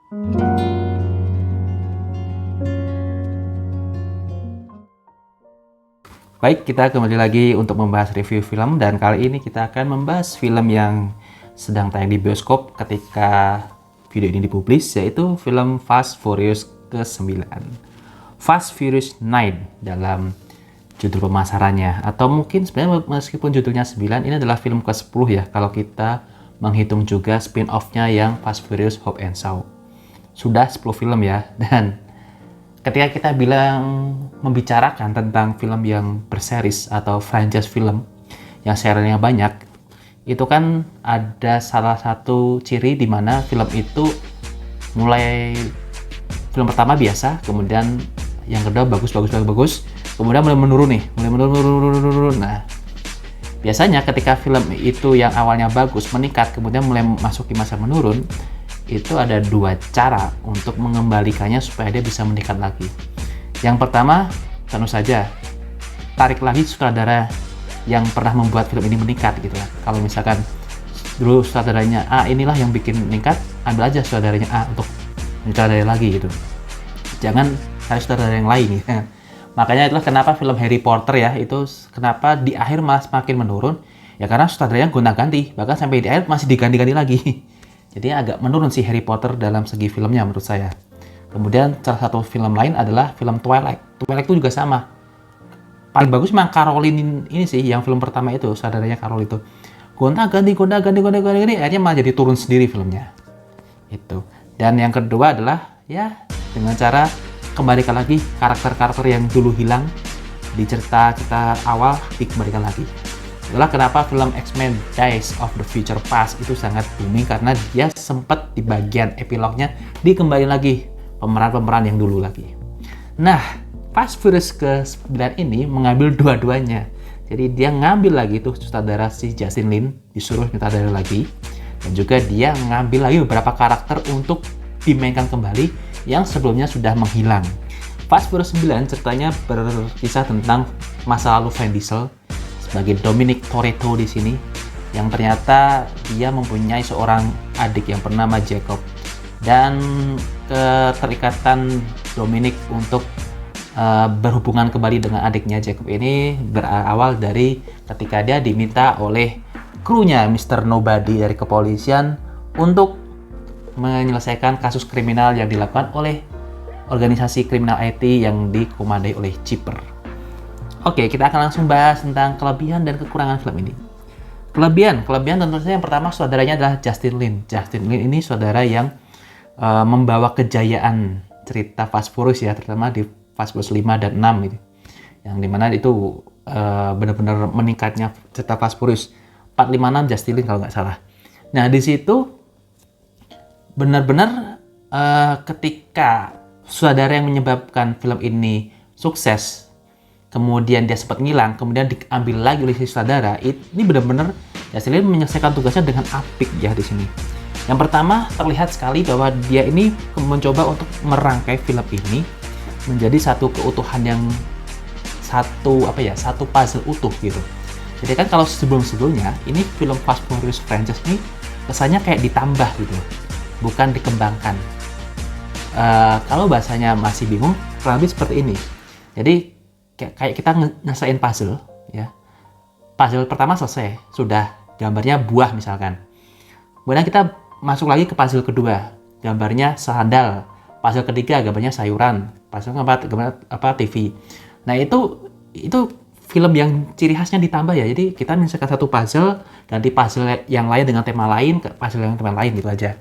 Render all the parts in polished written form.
Baik, kita kembali lagi untuk membahas review film, dan kali ini kita akan membahas film yang sedang tayang di bioskop ketika video ini dipublish, yaitu film Fast Furious ke-9. Fast Furious 9 dalam judul pemasarannya, atau mungkin sebenarnya meskipun judulnya 9, ini adalah film ke-10 ya, kalau kita menghitung juga spin-off-nya yang Fast Furious Hobbs and Shaw. Sudah 10 film ya, dan ketika kita bilang membicarakan tentang film yang berseries atau franchise film yang serialnya banyak, itu kan ada salah satu ciri di mana film itu mulai film pertama biasa, kemudian yang kedua bagus, kemudian mulai menurun. Nah, biasanya ketika film itu yang awalnya bagus meningkat, kemudian mulai masuki masa menurun, itu ada dua cara untuk mengembalikannya supaya dia bisa meningkat lagi. Yang pertama, tentu saja tarik lagi sutradara yang pernah membuat film ini meningkat gitu ya. Kalau misalkan dulu sutradaranya A, inilah yang bikin meningkat, ambil aja sutradaranya A untuk menyutradarai lagi gitu. Jangan cari sutradara yang lain gitu. Makanya itulah kenapa film Harry Potter ya, itu kenapa di akhir malah semakin menurun, ya karena sutradaranya gonta-ganti, bahkan sampai di akhir masih diganti-ganti lagi. Jadi agak menurun sih Harry Potter dalam segi filmnya menurut saya. Kemudian salah satu film lain adalah film Twilight. Twilight itu juga sama. Paling bagus memang Caroline ini sih, yang film pertama itu, saudaranya Carol itu. Gonta-ganti, akhirnya malah jadi turun sendiri filmnya. Itu. Dan yang kedua adalah ya dengan cara kembalikan lagi karakter-karakter yang dulu hilang di cerita-cerita awal, dikembalikan lagi. Itulah kenapa film X-Men Days of the Future Past itu sangat booming, karena dia sempat di bagian epilognya dikembalikan lagi pemeran-pemeran yang dulu lagi. Nah, Fast Furious ke-9 ini mengambil dua-duanya. Jadi dia ngambil lagi tuh sutradara si Justin Lin, disuruh sutradara lagi, dan juga dia ngambil lagi beberapa karakter untuk dimainkan kembali yang sebelumnya sudah menghilang. Fast Furious 9 ceritanya berkisah tentang masa lalu Vin Diesel sebagai Dominic Toretto di sini, yang ternyata dia mempunyai seorang adik yang bernama Jacob, dan keterikatan Dominic untuk berhubungan kembali dengan adiknya Jacob ini berawal dari ketika dia diminta oleh krunya Mr. Nobody dari kepolisian untuk menyelesaikan kasus kriminal yang dilakukan oleh organisasi kriminal IT yang dikomandai oleh Chipper. Oke, kita akan langsung bahas tentang kelebihan dan kekurangan film ini. Kelebihan tentu saja yang pertama saudaranya adalah Justin Lin. Justin Lin ini saudara yang membawa kejayaan cerita Fast Furious ya, terutama di Fast Furious 5 dan 6 gitu. Yang dimana itu benar-benar meningkatnya cerita Fast Furious. 456 Justin Lin kalau nggak salah. Nah, di situ benar-benar ketika saudara yang menyebabkan film ini sukses, kemudian dia sempat ngilang, kemudian diambil lagi oleh si sutradara, ini benar-benar Justin Lin menyelesaikan tugasnya dengan apik ya di sini. Yang pertama, terlihat sekali bahwa dia ini mencoba untuk merangkai film ini menjadi satu keutuhan yang satu puzzle utuh gitu. Jadi kan kalau sebelum-sebelumnya ini film Fast Furious franchise ini kesannya kayak ditambah gitu, bukan dikembangkan. Kalau bahasanya masih bingung, kurang lebih seperti ini. Jadi kayak kita ngesain puzzle ya. Puzzle pertama selesai, sudah gambarnya buah misalkan. Kemudian kita masuk lagi ke puzzle kedua, gambarnya sandal. Puzzle ketiga gambarnya sayuran. Puzzle keempat gambar TV. Nah, itu film yang ciri khasnya ditambah ya. Jadi kita menyelesaikan satu puzzle, ganti puzzle yang lain dengan tema lain ke puzzle yang tema lain gitu aja.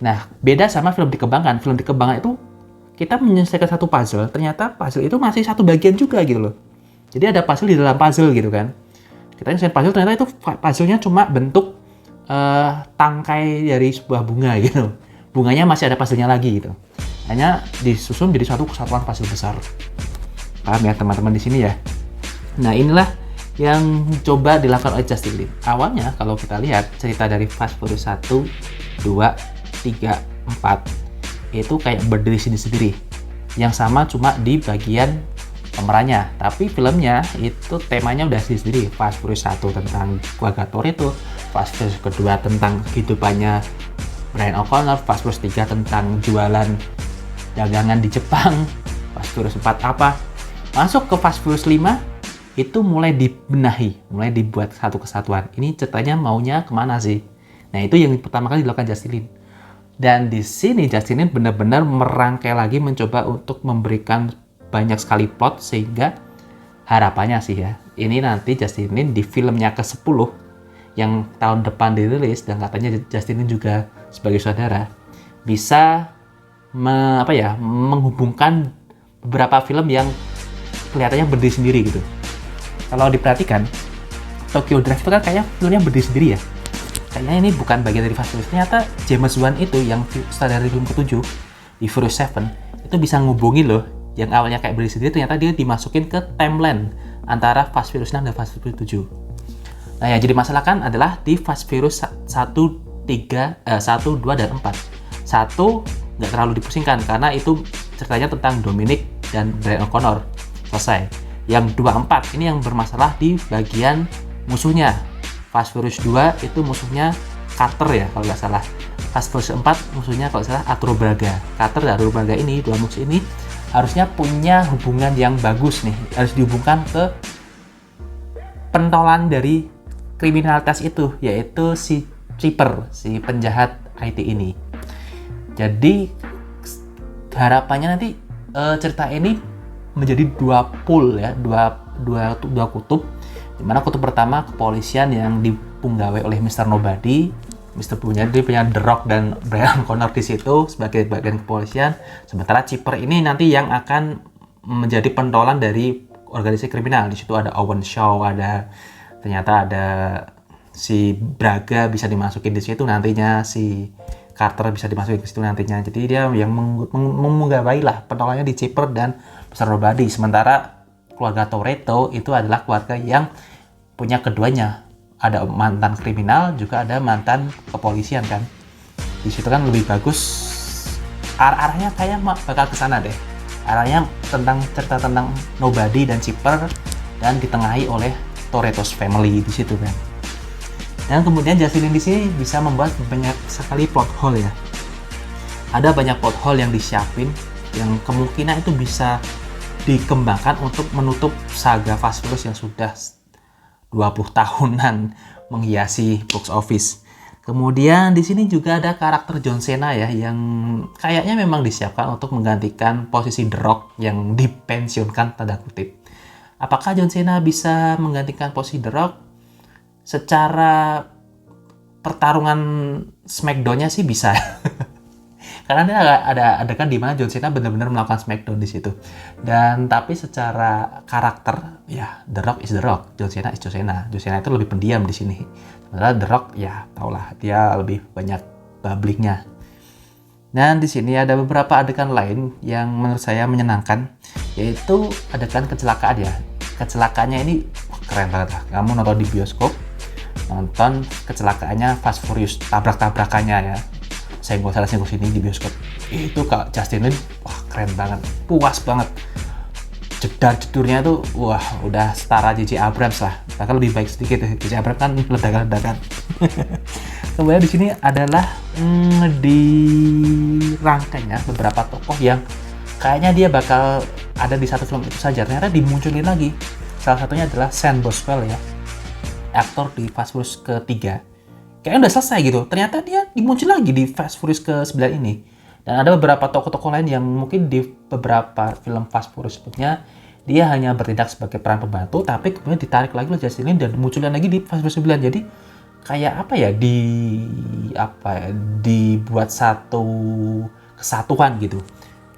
Nah, beda sama film dikembangkan. Film dikembangkan itu kita menyelesaikan satu puzzle, ternyata puzzle itu masih satu bagian juga gitu loh. Jadi ada puzzle di dalam puzzle gitu kan. Kita menyelesaikan puzzle, ternyata itu puzzle-nya cuma bentuk tangkai dari sebuah bunga gitu. Bunganya masih ada puzzle-nya lagi gitu. Hanya disusun jadi satu kesatuan puzzle besar. Paham ya teman-teman di sini ya? Nah, inilah yang coba dilakukan oleh Justin Lin. Awalnya kalau kita lihat cerita dari Fast Furious 1, 2, 3, 4 itu kayak berdiri sendiri-sendiri. Yang sama cuma di bagian pemerannya, tapi filmnya itu temanya udah sendiri. Fast Furious 1 tentang Quagator itu, Fast Furious kedua tentang kehidupannya Brian O'Connor, Fast Furious 3 tentang jualan dagangan di Jepang, Fast Furious 4 apa. Masuk ke Fast Furious 5 itu mulai dibenahi, mulai dibuat satu kesatuan. Ini ceritanya maunya kemana sih? Nah, itu yang pertama kali dilakukan Justin Lin. Dan di sini Justin Lin benar-benar merangkai lagi, mencoba untuk memberikan banyak sekali plot, sehingga harapannya sih ya, ini nanti Justin Lin di filmnya ke-10 yang tahun depan dirilis, dan katanya Justin Lin juga sebagai saudara bisa menghubungkan beberapa film yang kelihatannya berdiri sendiri gitu. Kalau diperhatikan, Tokyo Drive itu kan kayaknya filmnya berdiri sendiri ya. Kayaknya ini bukan bagian dari Fast Furious. Ternyata James Wan itu yang sutradara film ke-7 di Furious 7 itu bisa ngubungin loh, yang awalnya kayak berdiri sendiri ternyata dia dimasukin ke timeline antara Fast Furious 6 dan Fast Furious 7. Nah, yang jadi masalah kan adalah di Fast Furious 1, 2, dan 4. 1 nggak terlalu dipusingkan karena itu ceritanya tentang Dominic dan Brian O'Connor. Selesai. Yang 2, 4 ini yang bermasalah di bagian musuhnya. Fast Furious 2 itu musuhnya Carter ya kalau nggak salah. Fast Furious 4 musuhnya kalau nggak salah Arturo Braga. Carter dan Arturo Braga ini, dua musuh ini harusnya punya hubungan yang bagus nih. Harus dihubungkan ke pentolan dari kriminalitas itu, yaitu si Chipper, si penjahat IT ini. Jadi harapannya nanti cerita ini menjadi dua pool ya, dua kutub, dimana kutub pertama kepolisian yang dipunggawe oleh Mr. Nobody. Mr. punya The Rock dan Brian O'Connor di situ sebagai bagian kepolisian, sementara Chipper ini nanti yang akan menjadi pentolan dari organisasi kriminal. Di situ ada Owen Shaw, ternyata ada si Braga bisa dimasukin di situ nantinya, si Carter bisa dimasukin ke situ nantinya. Jadi dia yang menggawai lah pentolannya di Chipper dan Mr. Nobody. Sementara keluarga Toretto itu adalah keluarga yang punya keduanya. Ada mantan kriminal, juga ada mantan kepolisian kan. Di situ kan lebih bagus. Arahnya kayak bakal ke sana deh. Arahnya tentang cerita tentang Nobody dan Chipper, dan ditengahi oleh Toretto's family di situ kan. Dan kemudian Justin Lin di sini bisa membuat banyak sekali plot hole ya. Ada banyak plot hole yang disiapin, yang kemungkinan itu bisa dikembangkan untuk menutup saga Fast Furious yang sudah 20 tahunan menghiasi box office. Kemudian di sini juga ada karakter John Cena ya, yang kayaknya memang disiapkan untuk menggantikan posisi The Rock yang dipensiunkan tanda kutip. Apakah John Cena bisa menggantikan posisi The Rock? Secara pertarungan Smackdown-nya sih bisa. Karena ada adegan di mana John Cena benar-benar melakukan Smackdown di situ. Dan tapi secara karakter ya The Rock is The Rock, John Cena is John Cena. John Cena itu lebih pendiam di sini. Sementara The Rock ya taulah dia lebih banyak bubblingnya. Dan di sini ada beberapa adegan lain yang menurut saya menyenangkan, yaitu adegan kecelakaan ya. Kecelakaannya ini keren banget lah. Kamu nonton di bioskop, nonton kecelakaannya Fast Furious, tabrak-tabrakannya ya, senggol sana senggol sini di bioskop, itu Kak Justin Lin wah keren banget, puas banget. Jedar-jedurnya tuh wah udah setara J.J. Abrams lah, bahkan lebih baik sedikit. J.J. Abrams kan ledakan-ledakan. Kemudian di sini adalah dirangkainya beberapa tokoh yang kayaknya dia bakal ada di satu film itu saja, ternyata dimunculin lagi. Salah satunya adalah Sam Boswell ya, aktor di Fast Furious ke-3. Kayaknya udah selesai gitu, ternyata dia dimuncul lagi di Fast Furious ke-9 ini. Dan ada beberapa tokoh-tokoh lain yang mungkin di beberapa film Fast Furious sebelumnya dia hanya bertindak sebagai peran pembantu, tapi kemudian ditarik lagi oleh Justin Lin dan munculin lagi di Fast Furious 9. Jadi kayak dibuat satu kesatuan gitu.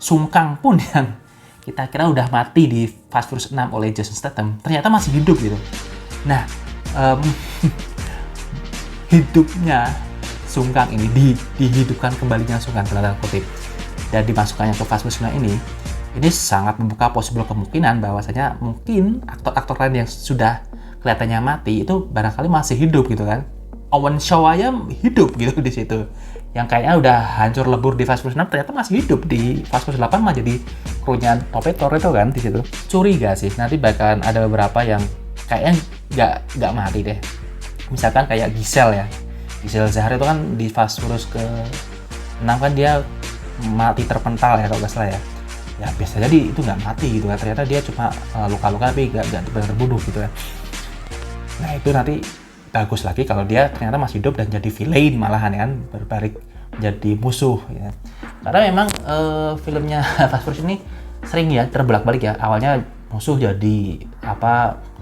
Sungkang pun yang kita kira udah mati di Fast Furious 6 oleh Jason Statham ternyata masih hidup gitu. Nah, hidupnya Sungkang ini dihidupkan kembalinya Sungkang dalam kutip dan dimasukkannya ke Fast Furious 9 ini sangat membuka possible kemungkinan bahwasanya mungkin aktor-aktor lain yang sudah kelihatannya mati itu barangkali masih hidup gitu kan. Owen Shaw aja hidup gitu di situ, yang kayaknya udah hancur lebur di Fast Furious 6 ternyata masih hidup di Fast Furious 8 mah jadi krunya Toretto kan di situ. Curiga sih nanti bakalan ada beberapa yang kayaknya nggak mati deh. Misalkan kayak Giselle ya. Giselle Zahar itu kan di Fast Furious ke 6 kan dia mati terpental ya kalau nggak salah ya. Ya biasa jadi itu nggak mati gitu kan, ternyata dia cuma luka-luka tapi nggak benar terbunuh gitu kan. Nah itu nanti bagus lagi kalau dia ternyata masih hidup dan jadi villain malahan kan, berbalik jadi musuh ya. Karena memang filmnya Fast Furious ini sering ya terbelak-balik ya, awalnya musuh jadi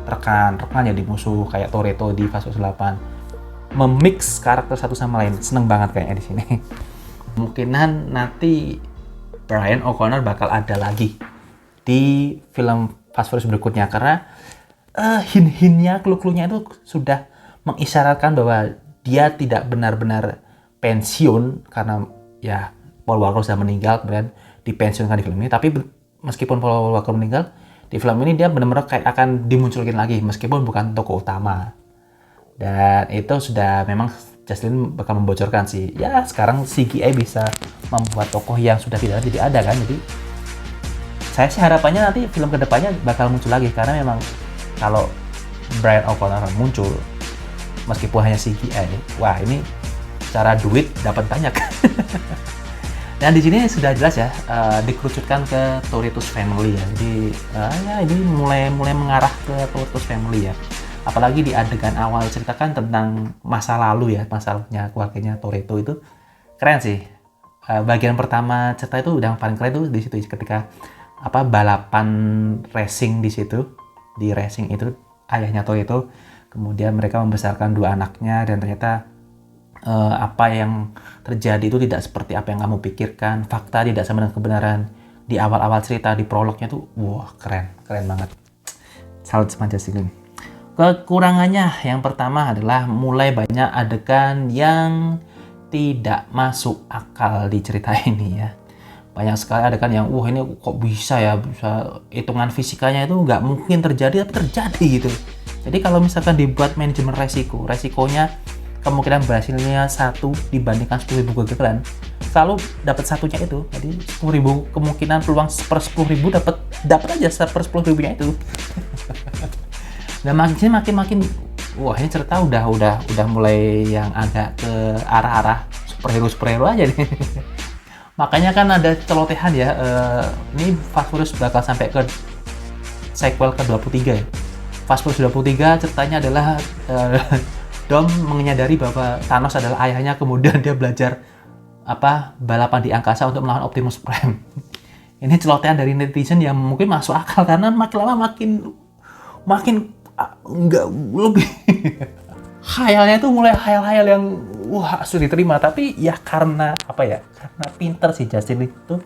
rekan jadi musuh kayak Toretto di Fast Furious 8, memix karakter satu sama lain, seneng banget kayaknya di sini. Kemungkinan nanti Brian O'Connor bakal ada lagi di film Fast Furious berikutnya karena hint-hintnya, clue-cluenya itu sudah mengisyaratkan bahwa dia tidak benar-benar pensiun karena ya Paul Walker sudah meninggal kemudian dipensiunkan di film ini. Tapi meskipun Paul Walker meninggal di film ini, dia benar-benar kayak akan dimunculkan lagi meskipun bukan tokoh utama. Dan itu sudah memang Justin bakal membocorkan sih. Ya sekarang CGI bisa membuat tokoh yang sudah tidak ada jadi ada kan. Jadi saya sih harapannya nanti film kedepannya bakal muncul lagi karena memang kalau Brian O'Connor muncul meskipun hanya CGI, wah ini secara duit dapat banyak. Dan di sini sudah jelas ya dikerucutkan ke Toretto's family ya. Jadi ya ini mulai mengarah ke Toretto's family ya. Apalagi di adegan awal ceritakan tentang masa lalu ya, masalahnya keluarganya Toretto itu keren sih. Bagian pertama cerita itu udah paling keren tuh di situ ketika balapan racing di situ, di racing itu ayahnya Toretto, kemudian mereka membesarkan 2 anaknya dan ternyata apa yang terjadi itu tidak seperti apa yang kamu pikirkan, fakta tidak sama dengan kebenaran. Di awal-awal cerita di prolognya tuh wah keren banget. Salut sama Justin. Kekurangannya yang pertama adalah mulai banyak adegan yang tidak masuk akal di cerita ini ya. Banyak sekali adegan yang ini kok bisa hitungan fisikanya itu nggak mungkin terjadi tapi terjadi gitu. Jadi kalau misalkan dibuat manajemen resikonya kemungkinan berhasilnya 1 dibandingkan 10.000 kegagalan, selalu dapat satunya itu. Jadi 10.000 kemungkinan peluang per 10.000 dapat aja per 10.000-nya itu. Dan makin wah ini cerita udah mulai yang agak ke arah superhero aja nih. Makanya kan ada celotehan ya, ini Fast Furious bakal sampai ke sequel ke-23 ya. Fast Furious 23 ceritanya adalah Dom menyadari bahwa Thanos adalah ayahnya, kemudian dia belajar balapan di angkasa untuk melawan Optimus Prime. Ini celotehan dari netizen yang mungkin masuk akal karena makin lama makin nggak lebih khayalnya itu mulai khayal yang sulit diterima, tapi ya karena karena pinter sih Justin itu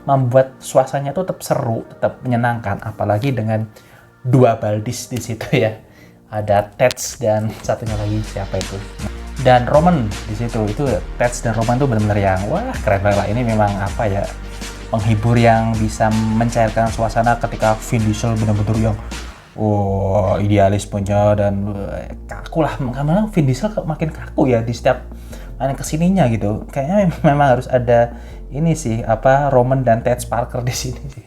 membuat suasananya tuh tetap seru, tetap menyenangkan, apalagi dengan 2 Baldis di situ ya, ada Tets dan satunya lagi siapa itu, dan Roman di situ. Itu Tets dan Roman tuh benar-benar yang keren banget lah. Ini memang penghibur yang bisa mencairkan suasana ketika Vin Diesel benar-benar yang idealismenya dan kaku lah. Karena Vin Diesel makin kaku ya di setiap main kesininya gitu. Kayaknya memang harus ada ini sih Roman dan Ted Parker di sini sih.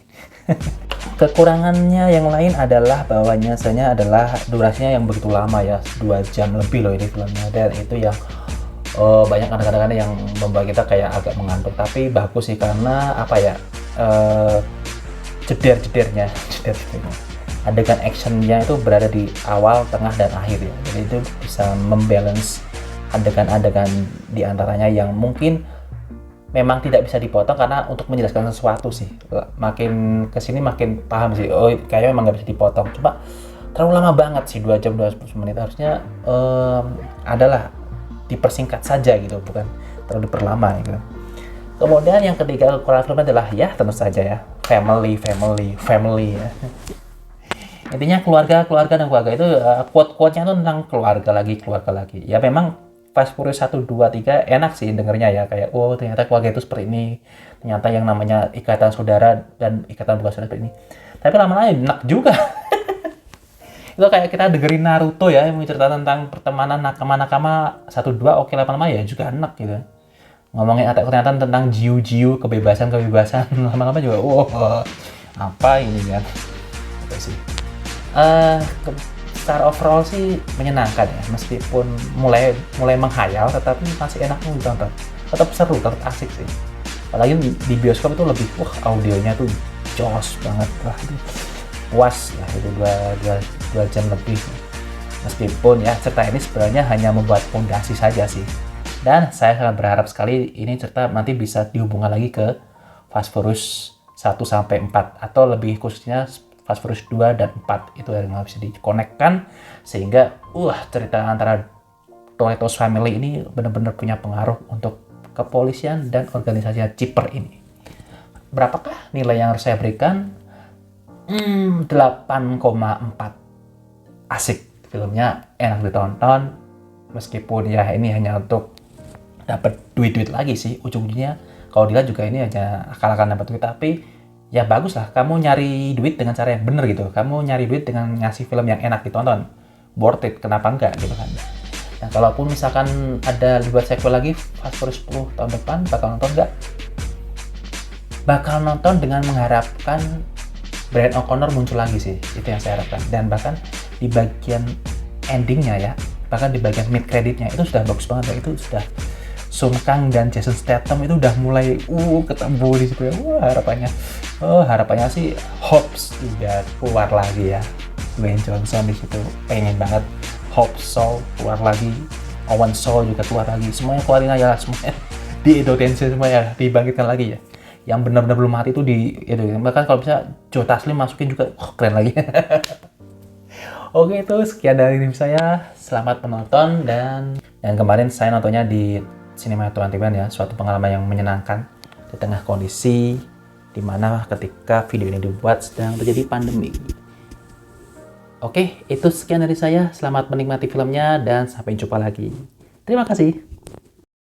Kekurangannya yang lain adalah bahwanya adalah durasinya yang begitu lama ya, 2 jam lebih loh ini filmnya, dan itu yang banyak kadang-kadang yang membuat kita kayak agak mengantuk. Tapi bagus sih karena jeder-jedernya adegan actionnya itu berada di awal, tengah, dan akhir ya. Jadi itu bisa membalance adegan-adegan di antaranya yang mungkin memang tidak bisa dipotong karena untuk menjelaskan sesuatu sih. Makin kesini makin paham sih, kayaknya memang nggak bisa dipotong. Cuma terlalu lama banget sih, 2 jam 20 menit. Harusnya adalah dipersingkat saja gitu, bukan terlalu diperlama gitu. Kemudian yang ketiga kekurangan film adalah ya tentu saja ya family ya. Intinya keluarga dan keluarga itu quote-quote-nya tuh tentang keluarga lagi. Ya memang Fast Furious 1, 2, 3 enak sih dengernya ya, kayak ternyata keluarga itu seperti ini, ternyata yang namanya ikatan saudara dan ikatan bukan saudara seperti ini. Tapi lama-lama enak juga. Itu kayak kita dengerin Naruto ya, yang cerita tentang pertemanan nakama-nakama 1, 2, oke, lama-lama ya juga enak gitu. Ngomongin Attack on Titan tentang jiu-jiu, kebebasan lama-lama juga apa ini kan. Itu sih. secara overall sih menyenangkan ya, meskipun mulai menghayal, tetapi masih enak ditonton, tetap seru, tetap asik sih. Apalagi di bioskop itu lebih, audionya tuh jos banget, itu puas ya, itu dua jam lebih. Meskipun ya cerita ini sebenarnya hanya membuat fondasi saja sih. Dan saya sangat berharap sekali ini cerita nanti bisa dihubungkan lagi ke Fast Furious 1-4 atau lebih khususnya Fast Furious 2 dan 4 itu yang bisa dikonekkan sehingga cerita antara Toretto's Family ini benar-benar punya pengaruh untuk kepolisian dan organisasi Chipper ini. Berapakah nilai yang harus saya berikan? 8,4. Asik. Filmnya enak ditonton, meskipun ya ini hanya untuk dapat duit lagi sih ujungnya. Kalau dilihat juga ini hanya akal-akalan dapat duit, tapi ya bagus lah kamu nyari duit dengan cara yang bener gitu. Kamu nyari duit dengan ngasih film yang enak ditonton, worth it, kenapa enggak gitu kan. Nah kalaupun misalkan ada dibuat sequel lagi Fast Furious 10 tahun depan, bakal nonton nggak? Bakal nonton dengan mengharapkan Brian O'Connor muncul lagi sih, itu yang saya harapkan. Dan bahkan di bagian endingnya ya, bahkan di bagian mid creditnya itu sudah bagus banget ya. Itu sudah Sun Kang dan Jason Statham itu udah mulai ketemu di situ ya. Harapannya sih Hobbs juga keluar lagi ya. Dwayne Johnson di situ pengen banget Hobbs Shaw keluar lagi, Owen Shaw juga keluar lagi, semuanya keluarin aja lah, semuanya di Edo Tensei semuanya dibangkitkan lagi ya. Yang benar-benar belum mati itu bahkan kalau bisa Joe Taslim masukin juga, keren lagi. Oke, itu sekian dari saya. Selamat menonton dan kemarin saya nontonnya di Cinema 21 ya, suatu pengalaman yang menyenangkan di tengah kondisi dimana ketika video ini dibuat sedang terjadi pandemi. Oke, itu sekian dari saya. Selamat menikmati filmnya dan sampai jumpa lagi. Terima kasih.